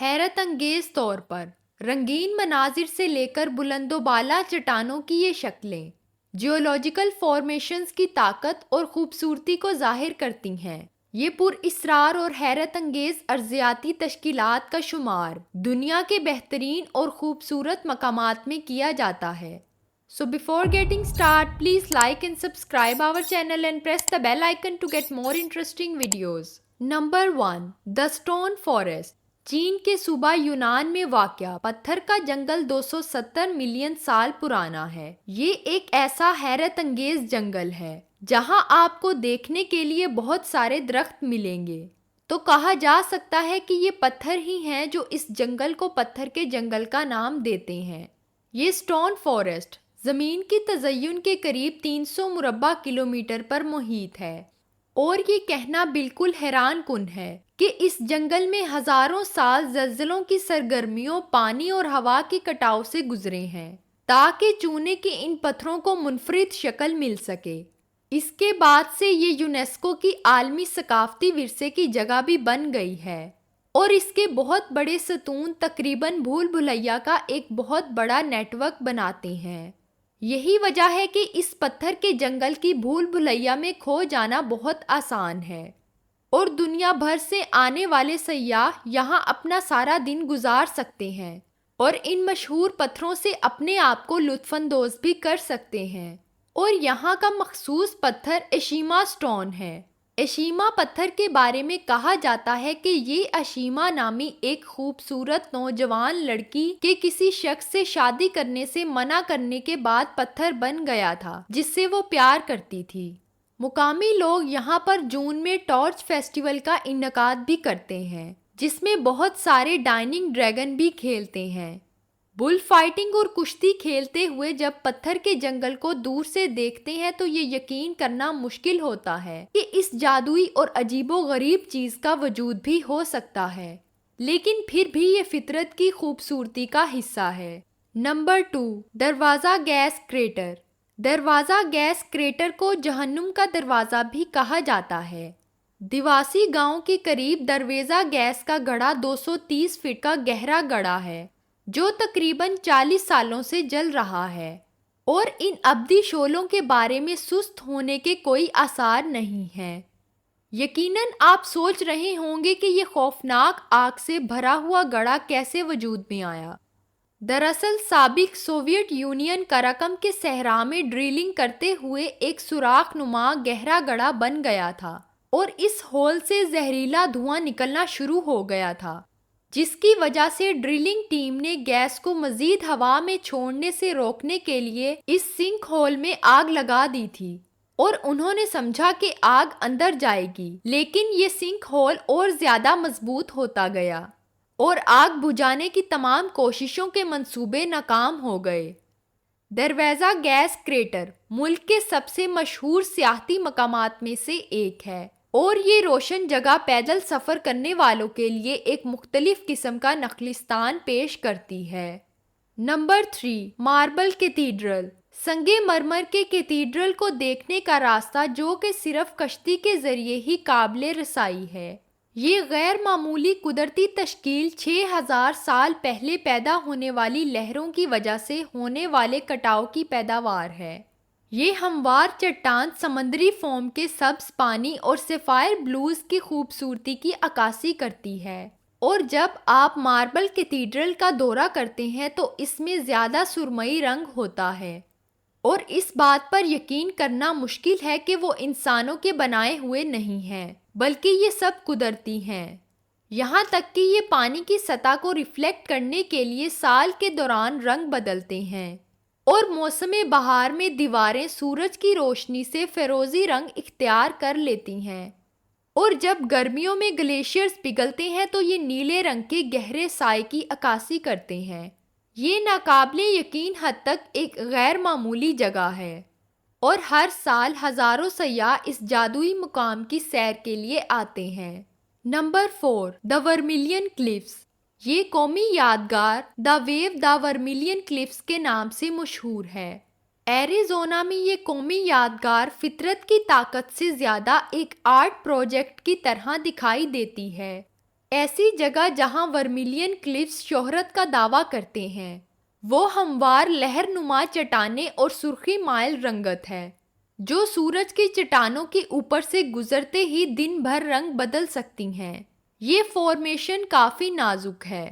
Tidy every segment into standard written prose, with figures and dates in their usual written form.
حیرت انگیز طور پر رنگین مناظر سے لے کر بلند و بالا چٹانوں کی یہ شکلیں جیولوجیکل فارمیشنز کی طاقت اور خوبصورتی کو ظاہر کرتی ہیں۔ یہ پر اسرار اور حیرت انگیز ارضیاتی تشکیلات کا شمار دنیا کے بہترین اور خوبصورت مقامات میں کیا جاتا ہے۔ So before getting started, please like and subscribe our channel and press the bell icon to get more interesting videos. Number 1. The Stone Forest. چین کے صوبہ یونان میں واقع پتھر کا جنگل 270 ملین سال پرانا ہے۔ یہ ایک ایسا حیرت انگیز جنگل ہے جہاں آپ کو دیکھنے کے لیے بہت سارے درخت ملیں گے۔ تو کہا جا سکتا ہے کہ یہ پتھر ہی ہیں جو اس جنگل کو پتھر کے جنگل کا نام دیتے ہیں۔ یہ سٹون فارسٹ زمین کی تزئین کے قریب 300 مربع کلومیٹر پر محیط ہے، اور یہ کہنا بالکل حیران کن ہے کہ اس جنگل میں ہزاروں سال زلزلوں کی سرگرمیوں، پانی اور ہوا کے کٹاؤ سے گزرے ہیں تاکہ چونے کے ان پتھروں کو منفرد شکل مل سکے۔ اس کے بعد سے یہ یونیسکو کی عالمی ثقافتی ورثے کی جگہ بھی بن گئی ہے، اور اس کے بہت بڑے ستون تقریباً بھول بھلیا کا ایک بہت بڑا نیٹ ورک بناتے ہیں۔ یہی وجہ ہے کہ اس پتھر کے جنگل کی بھول بھلیا میں کھو جانا بہت آسان ہے، اور دنیا بھر سے آنے والے سیاح یہاں اپنا سارا دن گزار سکتے ہیں اور ان مشہور پتھروں سے اپنے آپ کو لطف اندوز بھی کر سکتے ہیں۔ اور یہاں کا مخصوص پتھر اشیما سٹون ہے۔ اشیما پتھر کے بارے میں کہا جاتا ہے کہ یہ اشیما نامی ایک خوبصورت نوجوان لڑکی کے کسی شخص سے شادی کرنے سے منع کرنے کے بعد پتھر بن گیا تھا جس سے وہ پیار کرتی تھی۔ مقامی لوگ یہاں پر جون میں ٹارچ فیسٹیول کا انعقاد بھی کرتے ہیں جس میں بہت سارے ڈائننگ ڈریگن بھی کھیلتے ہیں۔ بل فائٹنگ اور کشتی کھیلتے ہوئے جب پتھر کے جنگل کو دور سے دیکھتے ہیں تو یہ یقین کرنا مشکل ہوتا ہے کہ اس جادوئی اور عجیب و غریب چیز کا وجود بھی ہو سکتا ہے، لیکن پھر بھی یہ فطرت کی خوبصورتی کا حصہ ہے۔ نمبر 2. دروازہ گیس کریٹر۔ دروازہ گیس کریٹر کو جہنم کا دروازہ بھی کہا جاتا ہے۔ دیواسی گاؤں کے قریب دروازہ گیس کا گڑھا 230 فٹ کا گہرا گڑھا ہے جو تقریباً 40 سالوں سے جل رہا ہے، اور ان ابدی شعلوں کے بارے میں سست ہونے کے کوئی آثار نہیں ہیں۔ یقیناً آپ سوچ رہے ہوں گے کہ یہ خوفناک آگ سے بھرا ہوا گڑھا کیسے وجود میں آیا۔ دراصل سابق سوویت یونین قراقم کے صحرا میں ڈرلنگ کرتے ہوئے ایک سوراخ نما گہرا گڑھا بن گیا تھا، اور اس ہول سے زہریلا دھواں نکلنا شروع ہو گیا تھا، جس کی وجہ سے ڈرلنگ ٹیم نے گیس کو مزید ہوا میں چھوڑنے سے روکنے کے لیے اس سنک ہول میں آگ لگا دی تھی، اور انہوں نے سمجھا کہ آگ اندر جائے گی، لیکن یہ سنک ہول اور زیادہ مضبوط ہوتا گیا اور آگ بجھانے کی تمام کوششوں کے منصوبے ناکام ہو گئے۔ دروازہ گیس کریٹر ملک کے سب سے مشہور سیاحتی مقامات میں سے ایک ہے، اور یہ روشن جگہ پیدل سفر کرنے والوں کے لیے ایک مختلف قسم کا نخلستان پیش کرتی ہے۔ نمبر 3. Marble cathedral. سنگ مرمر کے کیتھیڈرل کو دیکھنے کا راستہ جو کہ صرف کشتی کے ذریعے ہی قابل رسائی ہے۔ یہ غیر معمولی قدرتی تشکیل 6000 سال پہلے پیدا ہونے والی لہروں کی وجہ سے ہونے والے کٹاؤ کی پیداوار ہے۔ یہ ہموار چٹان سمندری فوم کے سبز پانی اور سیفائر بلوز کی خوبصورتی کی عکاسی کرتی ہے، اور جب آپ ماربل کیتھیڈرل کا دورہ کرتے ہیں تو اس میں زیادہ سرمئی رنگ ہوتا ہے، اور اس بات پر یقین کرنا مشکل ہے کہ وہ انسانوں کے بنائے ہوئے نہیں ہیں بلکہ یہ سب قدرتی ہیں، یہاں تک کہ یہ پانی کی سطح کو ریفلیکٹ کرنے کے لیے سال کے دوران رنگ بدلتے ہیں، اور موسم بہار میں دیواریں سورج کی روشنی سے فیروزی رنگ اختیار کر لیتی ہیں، اور جب گرمیوں میں گلیشیئرز پگھلتے ہیں تو یہ نیلے رنگ کے گہرے سائے کی عکاسی کرتے ہیں۔ یہ ناقابل یقین حد تک ایک غیر معمولی جگہ ہے، اور ہر سال ہزاروں سیاح اس جادوئی مقام کی سیر کے لیے آتے ہیں۔ نمبر 4. دا ورمیلین کلفز۔ یہ قومی یادگار دا ویو دا ورمیلین کلفز کے نام سے مشہور ہے۔ ایریزونا میں یہ قومی یادگار فطرت کی طاقت سے زیادہ ایک آرٹ پروجیکٹ کی طرح دکھائی دیتی ہے۔ ایسی جگہ جہاں ورمیلین کلفز شہرت کا دعویٰ کرتے ہیں، وہ ہموار لہر نما چٹانیں اور سرخی مائل رنگت ہے جو سورج کی چٹانوں کے اوپر سے گزرتے ہی دن بھر رنگ بدل سکتی ہیں۔ یہ فارمیشن کافی نازک ہے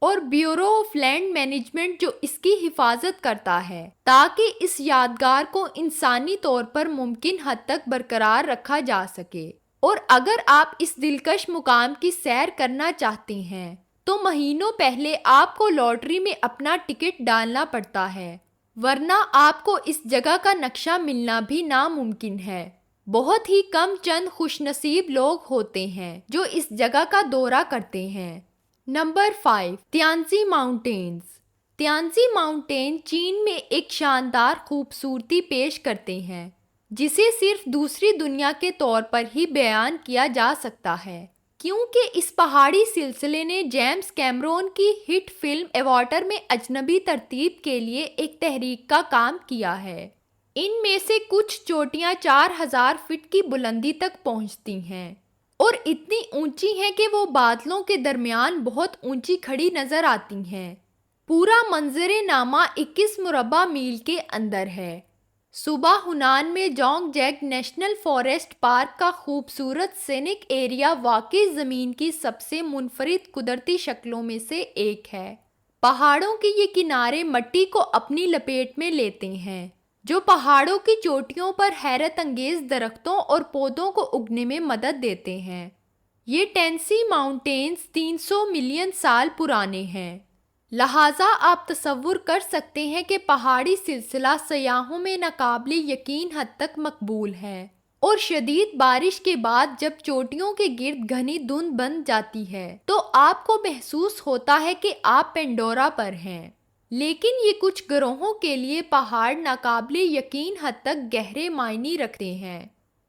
اور بیورو آف لینڈ مینجمنٹ جو اس کی حفاظت کرتا ہے تاکہ اس یادگار کو انسانی طور پر ممکن حد تک برقرار رکھا جا سکے۔ اور اگر آپ اس دلکش مقام کی سیر کرنا چاہتے ہیں تو مہینوں پہلے آپ کو لاٹری میں اپنا ٹکٹ ڈالنا پڑتا ہے، ورنہ آپ کو اس جگہ کا نقشہ ملنا بھی ناممکن ہے۔ بہت ہی کم چند خوش نصیب لوگ ہوتے ہیں جو اس جگہ کا دورہ کرتے ہیں۔ Number 5، Tianshan mountains. Tianshan mountain چین میں ایک شاندار خوبصورتی پیش کرتے ہیں جسے صرف دوسری دنیا کے طور پر ہی بیان کیا جا سکتا ہے، کیونکہ اس پہاڑی سلسلے نے جیمز کیمرون کی ہٹ فلم ایواٹر میں اجنبی ترتیب کے لیے ایک تحریک کا کام کیا ہے۔ ان میں سے کچھ چوٹیاں 4000 فٹ کی بلندی تک پہنچتی ہیں اور اتنی اونچی ہیں کہ وہ بادلوں کے درمیان بہت اونچی کھڑی نظر آتی ہیں۔ پورا منظر نامہ 21 مربع میل کے اندر ہے۔ صوبہ ہنان میں جونگ جیگ نیشنل فاریسٹ پارک کا خوبصورت سینک ایریا واقعی زمین کی سب سے منفرد قدرتی شکلوں میں سے ایک ہے۔ پہاڑوں کے یہ کنارے مٹی کو اپنی لپیٹ میں لیتے ہیں جو پہاڑوں کی چوٹیوں پر حیرت انگیز درختوں اور پودوں کو اگنے میں مدد دیتے ہیں۔ یہ ٹینسی ماؤنٹینز 300 ملین سال پرانے ہیں، لہٰذا آپ تصور کر سکتے ہیں کہ پہاڑی سلسلہ سیاحوں میں ناقابل یقین حد تک مقبول ہے، اور شدید بارش کے بعد جب چوٹیوں کے گرد گھنی دھند بن جاتی ہے تو آپ کو محسوس ہوتا ہے کہ آپ پینڈورا پر ہیں۔ لیکن یہ کچھ گروہوں کے لیے پہاڑ ناقابل یقین حد تک گہرے معنی رکھتے ہیں،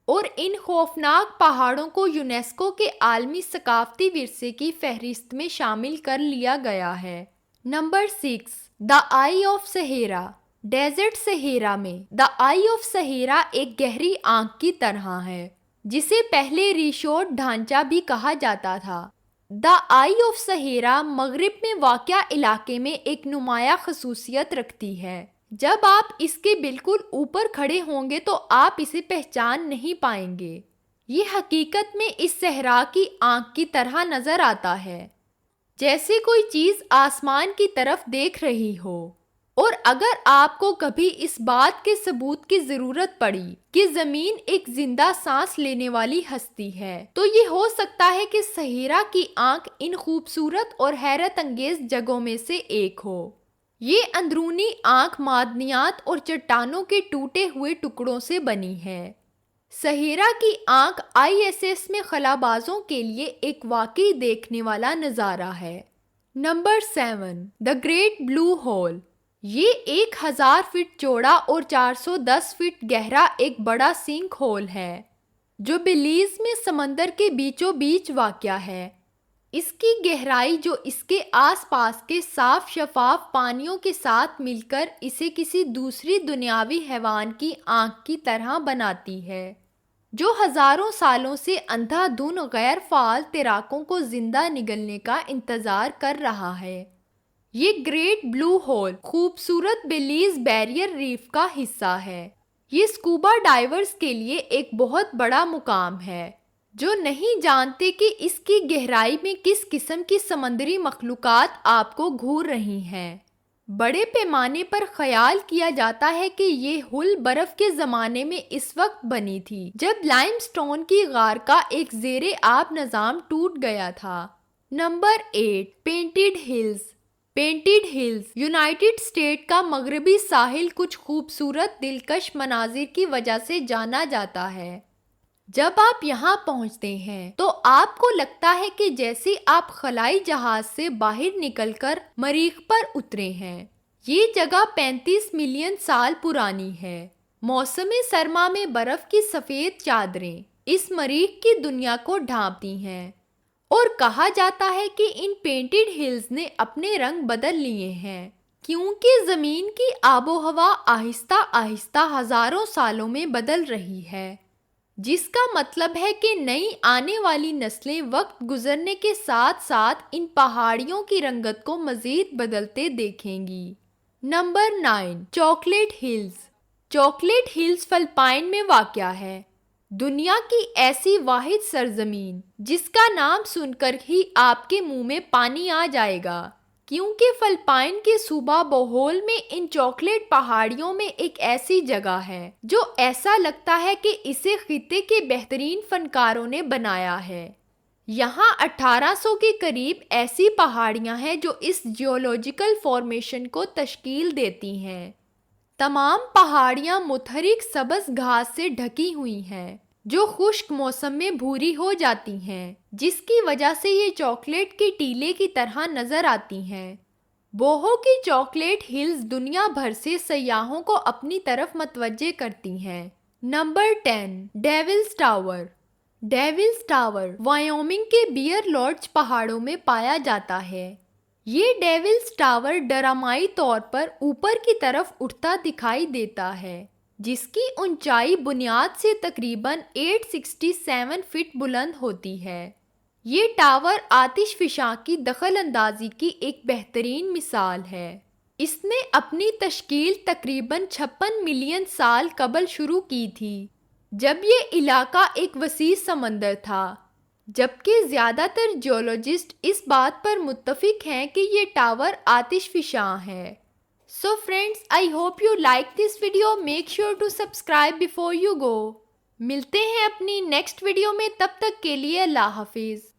اور ان خوفناک پہاڑوں کو یونیسکو کے عالمی ثقافتی ورثے کی فہرست میں شامل کر لیا گیا ہے۔ Number 6، the eye of Sahara. Desert Sahara میں دا آئی آف سہیرا ایک گہری آنکھ کی طرح ہے جسے پہلے ریشورٹ ڈھانچہ بھی کہا جاتا تھا۔ دا آئی آف سہیرا مغرب میں واقع علاقے میں ایک نمایاں خصوصیت رکھتی ہے۔ جب آپ اس کے بالکل اوپر کھڑے ہوں گے تو آپ اسے پہچان نہیں پائیں گے۔ یہ حقیقت میں اس صحرا کی آنکھ کی طرح نظر آتا ہے، جیسے کوئی چیز آسمان کی طرف دیکھ رہی ہو۔ اور اگر آپ کو کبھی اس بات کے ثبوت کی ضرورت پڑی کہ زمین ایک زندہ سانس لینے والی ہستی ہے تو یہ ہو سکتا ہے کہ سہیرا کی آنکھ ان خوبصورت اور حیرت انگیز جگہوں میں سے ایک ہو۔ یہ اندرونی آنکھ معدنیات اور چٹانوں کے ٹوٹے ہوئے ٹکڑوں سے بنی ہے۔ سہیرا کی آنکھ ISS میں خلابازوں کے لیے ایک واقعی دیکھنے والا نظارہ ہے۔ Number 7، the great blue hole. یہ 1000 فٹ چوڑا اور 410 فٹ گہرا ایک بڑا سنک ہول ہے جو بیلیز میں سمندر کے بیچوں بیچ واقع ہے۔ اس کی گہرائی جو اس کے آس پاس کے صاف شفاف پانیوں کے ساتھ مل کر اسے کسی دوسری دنیاوی حیوان کی آنکھ کی طرح بناتی ہے جو ہزاروں سالوں سے اندھا دھن غیر فعال تیراکوں کو زندہ نگلنے کا انتظار کر رہا ہے۔ یہ گریٹ بلو ہول خوبصورت بیلیز بیریئر ریف کا حصہ ہے۔ یہ اسکوبا ڈائیورز کے لیے ایک بہت بڑا مقام ہے جو نہیں جانتے کہ اس کی گہرائی میں کس قسم کی سمندری مخلوقات آپ کو گھور رہی ہیں۔ بڑے پیمانے پر خیال کیا جاتا ہے کہ یہ ہول برف کے زمانے میں اس وقت بنی تھی جب لائم سٹون کی غار کا ایک زیر آب نظام ٹوٹ گیا تھا۔ Number 8، painted Hills. Painted Hills United state کا مغربی ساحل کچھ خوبصورت دلکش مناظر کی وجہ سے جانا جاتا ہے۔ جب آپ یہاں پہنچتے ہیں تو آپ کو لگتا ہے کہ جیسے آپ خلائی جہاز سے باہر نکل کر مریخ پر اترے ہیں۔ یہ جگہ 35 ملین سال پرانی ہے۔ موسم سرما میں برف کی سفید چادریں اس مریخ کی دنیا کو ڈھانپتی ہیں، اور کہا جاتا ہے کہ ان پینٹڈ ہلز نے اپنے رنگ بدل لیے ہیں کیونکہ زمین کی آب و ہوا آہستہ آہستہ ہزاروں سالوں میں بدل رہی ہے۔ جس کا مطلب ہے کہ نئی آنے والی نسلیں وقت گزرنے کے ساتھ ساتھ ان پہاڑیوں کی رنگت کو مزید بدلتے دیکھیں گی۔ Number 9، chocolate Hills. Chocolate Hills Philippines میں واقع ہے، دنیا کی ایسی واحد سرزمین جس کا نام سن کر ہی آپ کے منہ میں پانی آ جائے گا، کیونکہ فلپائن کے صوبہ بوہول میں ان چاکلیٹ پہاڑیوں میں ایک ایسی جگہ ہے جو ایسا لگتا ہے کہ اسے خطے کے بہترین فنکاروں نے بنایا ہے۔ یہاں 1800 کے قریب ایسی پہاڑیاں ہیں جو اس جیولوجیکل فارمیشن کو تشکیل دیتی ہیں۔ تمام پہاڑیاں متحرک سبز گھاس سے ڈھکی ہوئی ہیں جو خشک موسم میں بھوری ہو جاتی ہیں، جس کی وجہ سے یہ چاکلیٹ کے ٹیلے کی طرح نظر آتی ہیں۔ بوہو کی چاکلیٹ ہلز دنیا بھر سے سیاحوں کو اپنی طرف متوجہ کرتی ہیں۔ Number 10، devil's tower. Devil's tower Wyoming کے بیئر لوڈج پہاڑوں میں پایا جاتا ہے۔ یہ ڈیولز ٹاور ڈرامائی طور پر اوپر کی طرف اٹھتا دکھائی دیتا ہے، جس کی اونچائی بنیاد سے تقریباً 867 فٹ بلند ہوتی ہے۔ یہ ٹاور آتش فشاں کی دخل اندازی کی ایک بہترین مثال ہے۔ اس نے اپنی تشکیل تقریباً 56 ملین سال قبل شروع کی تھی، جب یہ علاقہ ایک وسیع سمندر تھا، جبکہ زیادہ تر جیولوجسٹ اس بات پر متفق ہیں کہ یہ ٹاور آتش فشاں ہے۔ So friends, I hope you like this video. Make sure to subscribe before you go. ملتے ہیں اپنی نیکسٹ ویڈیو میں، تب تک کے لیے اللہ حافظ۔